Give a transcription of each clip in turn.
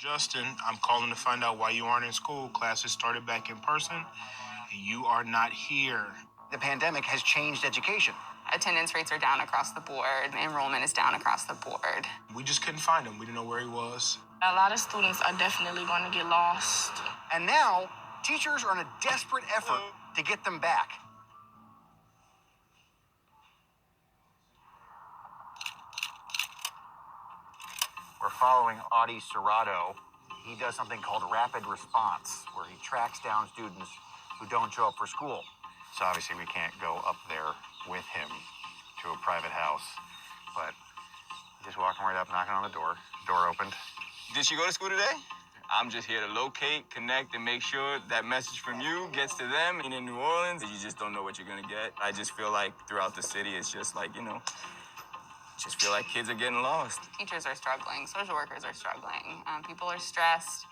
Justin, I'm calling to find out why you aren't in school. Classes started back in person, and you are not here. The pandemic has changed education. Attendance rates are down across the board. Enrollment is down across the board. We just couldn't find him. We didn't know where he was. A lot of students are definitely going to get lost. And now, teachers are in a desperate effort to get them back. We're following Audie Serrato. He does something called rapid response, where he tracks down students who don't show up for school. So obviously we can't go up there with him to a private house, but just walking right up, knocking on the door. Door opened. Did she go to school today? I'm just here to locate, connect, and make sure that message from you gets to them. And in New Orleans, you just don't know what you're gonna get. I just feel like throughout the city, it's just like, just feel like kids are getting lost. Teachers are struggling. Social workers are struggling. People are stressed.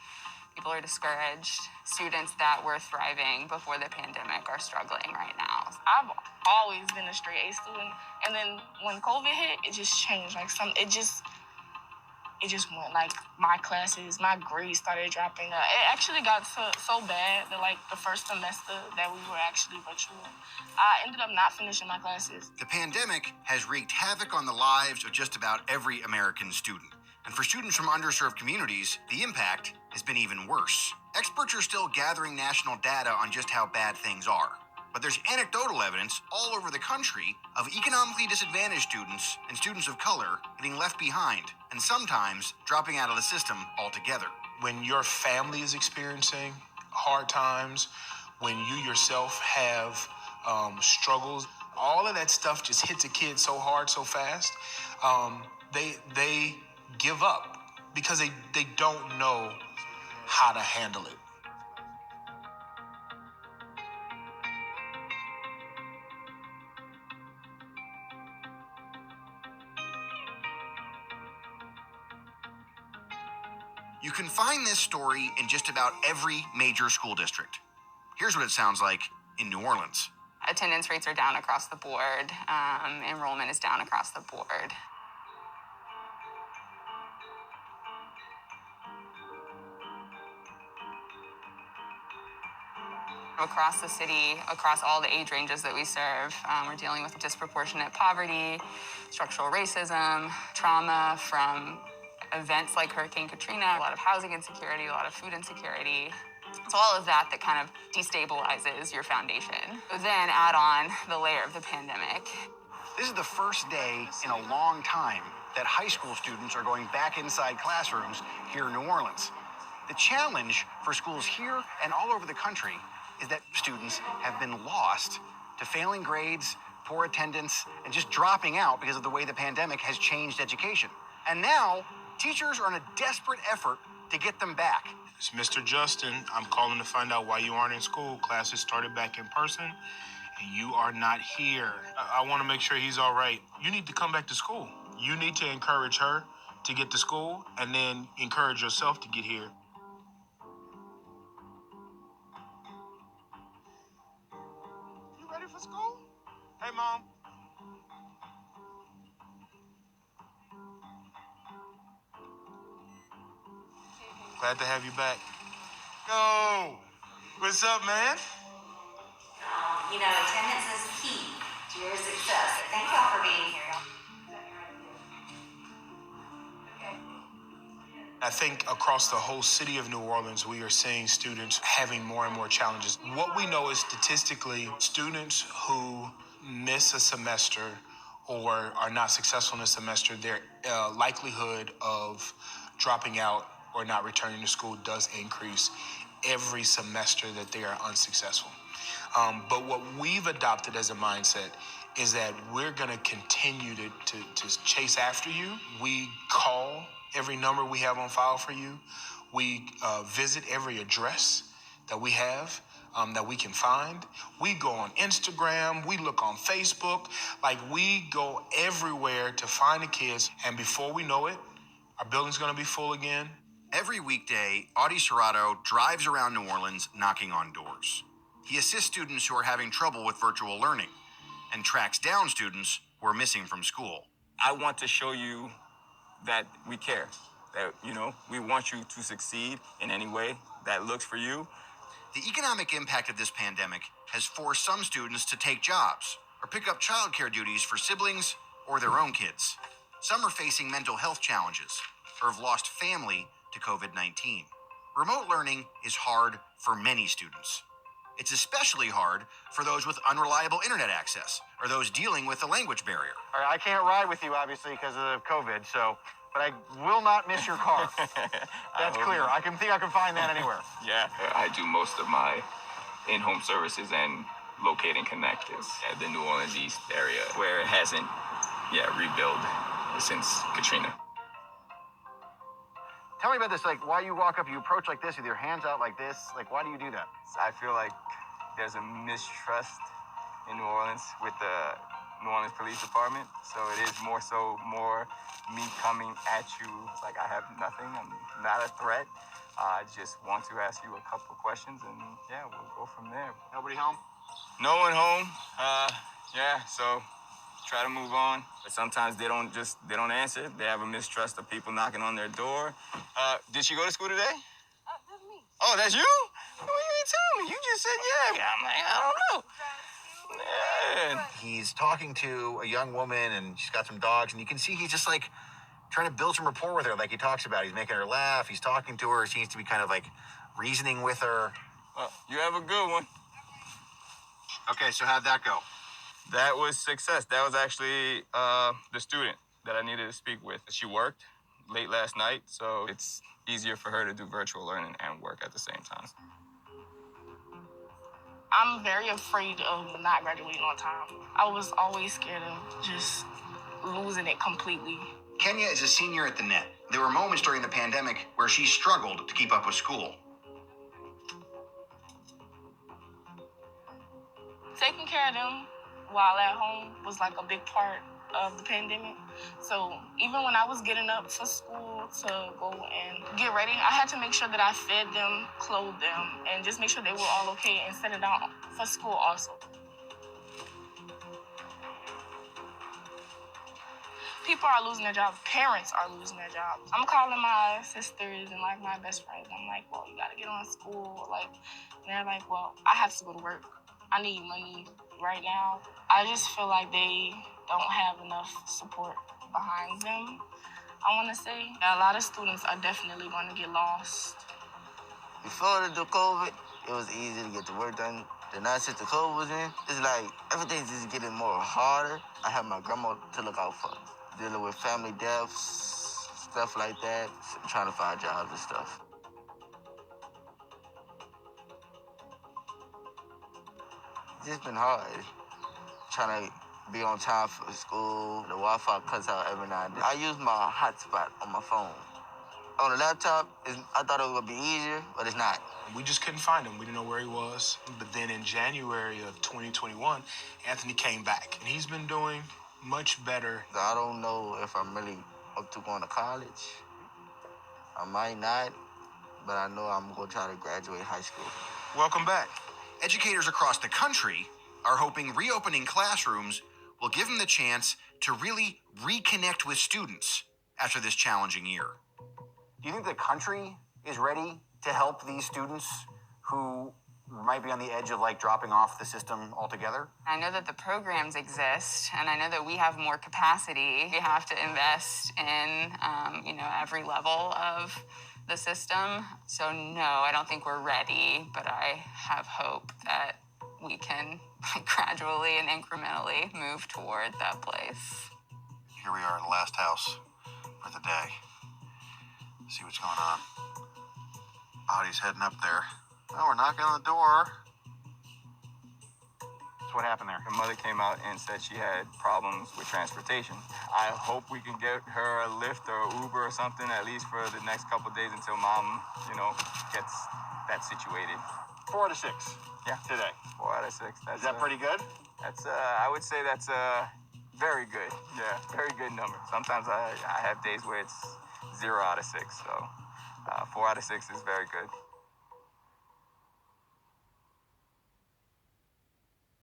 People are discouraged. Students that were thriving before the pandemic are struggling right now. I've always been a straight A student, and then when COVID hit, it just changed. It just went, like, my classes, my grades started dropping. It actually got so bad that, like, the first semester that we were actually virtual, I ended up not finishing my classes. The pandemic has wreaked havoc on the lives of just about every American student. And for students from underserved communities, the impact has been even worse. Experts are still gathering national data on just how bad things are. But there's anecdotal evidence all over the country of economically disadvantaged students and students of color getting left behind and sometimes dropping out of the system altogether. When your family is experiencing hard times, when you yourself have struggles, all of that stuff just hits a kid so hard, so fast, they give up because they don't know how to handle it. You can find this story in just about every major school district. Here's what it sounds like in New Orleans. Attendance rates are down across the board. Enrollment is down across the board. Across the city, across all the age ranges that we serve, we're dealing with disproportionate poverty, structural racism, trauma from events like Hurricane Katrina, a lot of housing insecurity, a lot of food insecurity. So all of that kind of destabilizes your foundation. Then add on the layer of the pandemic. This is the first day in a long time that high school students are going back inside classrooms here in New Orleans. The challenge for schools here and all over the country is that students have been lost to failing grades, poor attendance, and just dropping out because of the way the pandemic has changed education. And now, teachers are in a desperate effort to get them back. It's Mr. Justin. I'm calling to find out why you aren't in school. Classes started back in person, and you are not here. I want to make sure he's all right. You need to come back to school. You need to encourage her to get to school, and then encourage yourself to get here. You ready for school? Hey, Mom. Glad to have you back. Yo, what's up, man? Attendance is key to your success. Thank y'all for being here. I think across the whole city of New Orleans, we are seeing students having more and more challenges. What we know is statistically, students who miss a semester or are not successful in a semester, their likelihood of dropping out or not returning to school does increase every semester that they are unsuccessful. But what we've adopted as a mindset is that we're going to continue to chase after you. We call every number we have on file for you. We visit every address that we have that we can find. We go on Instagram. We look on Facebook. Like, we go everywhere to find the kids. And before we know it, our building's going to be full again. Every weekday, Audie Serrato drives around New Orleans knocking on doors. He assists students who are having trouble with virtual learning and tracks down students who are missing from school. I want to show you that we care. that, we want you to succeed in any way that looks for you. The economic impact of this pandemic has forced some students to take jobs or pick up childcare duties for siblings or their own kids. Some are facing mental health challenges or have lost family to COVID-19. Remote learning is hard for many students. It's especially hard for those with unreliable internet access or those dealing with a language barrier. All right, I can't ride with you, obviously, because of COVID, but I will not miss your car. That's clear. I can find that anywhere. Yeah, I do most of my in-home services and locate and connect is the New Orleans East area where it hasn't rebuilt since Katrina. Tell me about this, why you walk up, you approach like this with your hands out like this. Why do you do that? I feel like there's a mistrust in New Orleans with the New Orleans Police Department. So it is more me coming at you like I have nothing. I'm not a threat. I just want to ask you a couple questions and we'll go from there. Nobody home? No one home. So try to move on. But sometimes they don't answer. They have a mistrust of people knocking on their door. Did she go to school today? That's me. Oh, that's you? Well, you didn't tell me. You just said yeah. I'm like, I don't know. Yeah. He's talking to a young woman and she's got some dogs, and you can see he's just trying to build some rapport with her, like he talks about. He's making her laugh. He's talking to her. He seems to be kind of reasoning with her. You have a good one. Okay, so how'd that go? That was success. That was actually the student that I needed to speak with. She worked late last night, so it's easier for her to do virtual learning and work at the same time. I'm very afraid of not graduating on time. I was always scared of just losing it completely. Kenya is a senior at the Net. There were moments during the pandemic where she struggled to keep up with school. Taking care of them while at home was a big part of the pandemic. So even when I was getting up for school to go and get ready, I had to make sure that I fed them, clothed them, and just make sure they were all okay and set it out for school also. People are losing their jobs. Parents are losing their jobs. I'm calling my sisters and my best friends. I'm like, well, you gotta get on school. And they're like, well, I have to go to work. I need money right now. I just feel like they don't have enough support behind them, I want to say. A lot of students are definitely going to get lost. Before the COVID, it was easy to get the work done. Then now since the COVID was in, it's everything's just getting more harder. I have my grandma to look out for, dealing with family deaths, stuff like that, trying to find jobs and stuff. It's just been hard, trying to be on time for school. The Wi-Fi cuts out every now and then. I use my hotspot on my phone. On the laptop, I thought it would be easier, but it's not. We just couldn't find him. We didn't know where he was. But then in January of 2021, Anthony came back, and he's been doing much better. I don't know if I'm really up to going to college. I might not, but I know I'm going to try to graduate high school. Welcome back. Educators across the country are hoping reopening classrooms will give them the chance to really reconnect with students after this challenging year. Do you think the country is ready to help these students who might be on the edge of dropping off the system altogether? I know that the programs exist, and I know that we have more capacity. We have to invest in, every level of the system. So no, I don't think we're ready, but I have hope that we can gradually and incrementally move toward that place. Here we are in the last house for the day. See what's going on. Audie's heading up there. Oh, we're knocking on the door. So what happened there? Her mother came out and said she had problems with transportation. I hope we can get her a Lyft or Uber or something, at least for the next couple of days until mom, gets that situated. 4 out of 6. Yeah. Today. 4 out of 6. Is that pretty good? That's I would say that's very good. Yeah, very good number. Sometimes I have days where it's 0 out of 6. So 4 out of 6 is very good.